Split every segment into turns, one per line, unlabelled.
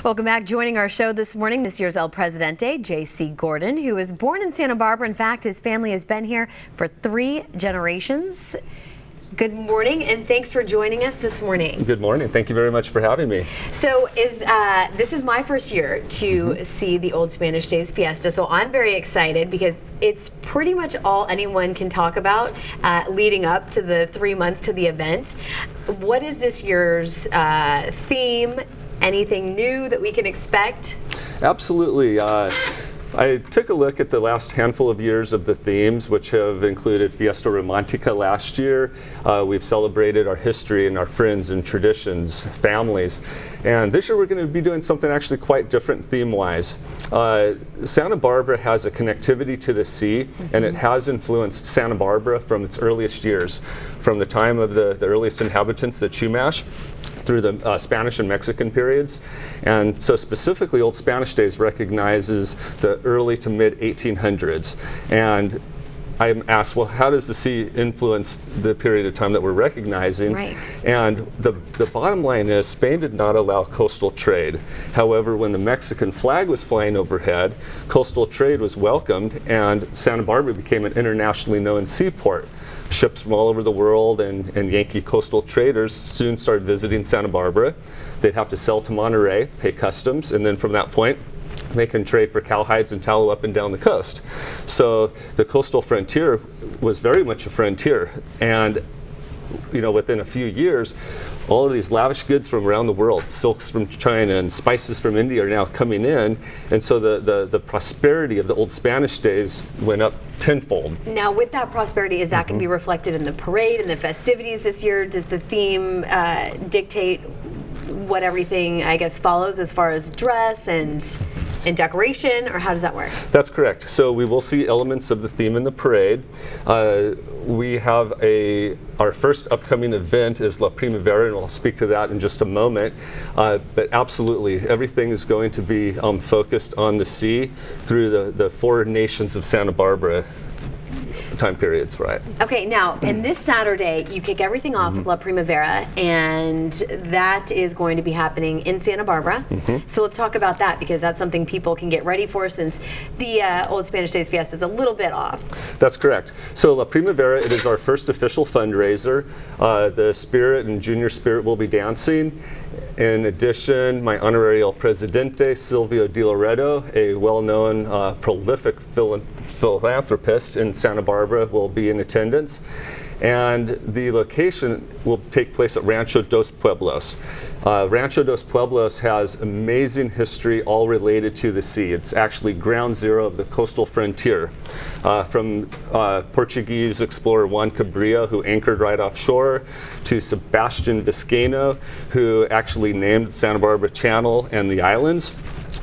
Welcome back. Joining our show this morning, this year's El Presidente JC Gordon, who was born in Santa Barbara. In fact, his family has been here for 3 generations. Good morning, and thanks for joining us this morning.
Good morning. Thank you very much for having me.
So this is my first year to see the Old Spanish Days Fiesta, so I'm very excited because it's pretty much all anyone can talk about leading up to the 3 months to the event. What is this year's theme? Anything new that we can expect?
Absolutely. I took a look at the last handful of years of the themes, which have included Fiesta Romantica last year. We've celebrated our history and our friends and traditions, families. And this year we're going to be doing something actually quite different theme-wise. Santa Barbara has a connectivity to the sea, and it has influenced Santa Barbara from its earliest years, from the time of the earliest inhabitants, the Chumash, through the Spanish and Mexican periods. And so specifically, Old Spanish Days recognizes the early to mid 1800s. And I'm asked, well, how does the sea influence the period of time that we're recognizing?
Right.
And the bottom line is Spain did not allow coastal trade. However, when the Mexican flag was flying overhead, coastal trade was welcomed, and Santa Barbara became an internationally known seaport. Ships from all over the world and Yankee coastal traders soon started visiting Santa Barbara. They'd have to sell to Monterey, pay customs, and then from that point, they can trade for cowhides and tallow up and down the coast. So the coastal frontier was very much a frontier. And within a few years, all of these lavish goods from around the world, silks from China and spices from India, are now coming in. And so the prosperity of the Old Spanish Days went up tenfold.
Now, with that prosperity, is that going to be reflected in the parade and the festivities this year? Does the theme dictate what everything, I guess, follows as far as dress and decoration, or how does that work?
That's correct. So we will see elements of the theme in the parade. We have our first upcoming event is La Primavera, and I'll speak to that in just a moment. But absolutely, everything is going to be focused on the sea through the 4 nations of Santa Barbara time periods, right?
Okay, now, and this Saturday, you kick everything off with La Primavera, and that is going to be happening in Santa Barbara. So let's talk about that, because that's something people can get ready for, since the Old Spanish Days Fiesta is a little bit off.
That's correct. So La Primavera, it is our first official fundraiser. The Spirit and Junior Spirit will be dancing. In addition, my honorary El Presidente, Silvio Di Loreto, a well-known, prolific philanthropist in Santa Barbara, will be in attendance. And the location will take place at Rancho Dos Pueblos. Rancho Dos Pueblos has amazing history, all related to the sea. It's actually ground zero of the coastal frontier. From Portuguese explorer Juan Cabrillo, who anchored right offshore, to Sebastian Vizcaino, who actually named Santa Barbara Channel and the islands.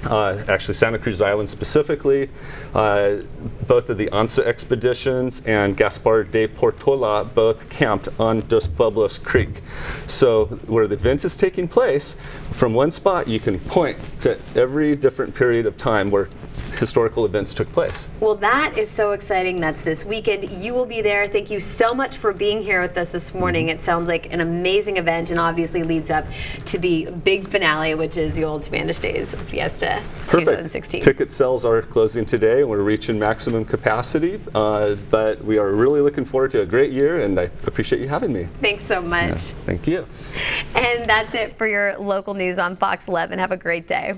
Actually Santa Cruz Island specifically. Both of the ANSA expeditions and Gaspar de Portola both camped on Dos Pueblos Creek. So where the event is taking place, from one spot you can point to every different period of time where historical events took place.
Well, that is so exciting. That's this weekend. You will be there. Thank you so much for being here with us this morning. It sounds like an amazing event, and obviously leads up to the big finale, which is the Old Spanish Days Fiesta 2016.
Ticket sales are closing today, and we're reaching maximum capacity, but we are really looking forward to a great year, and I appreciate you having me.
Thanks so much.
Yeah, thank you.
And that's it for your local news on Fox 11. Have a great day.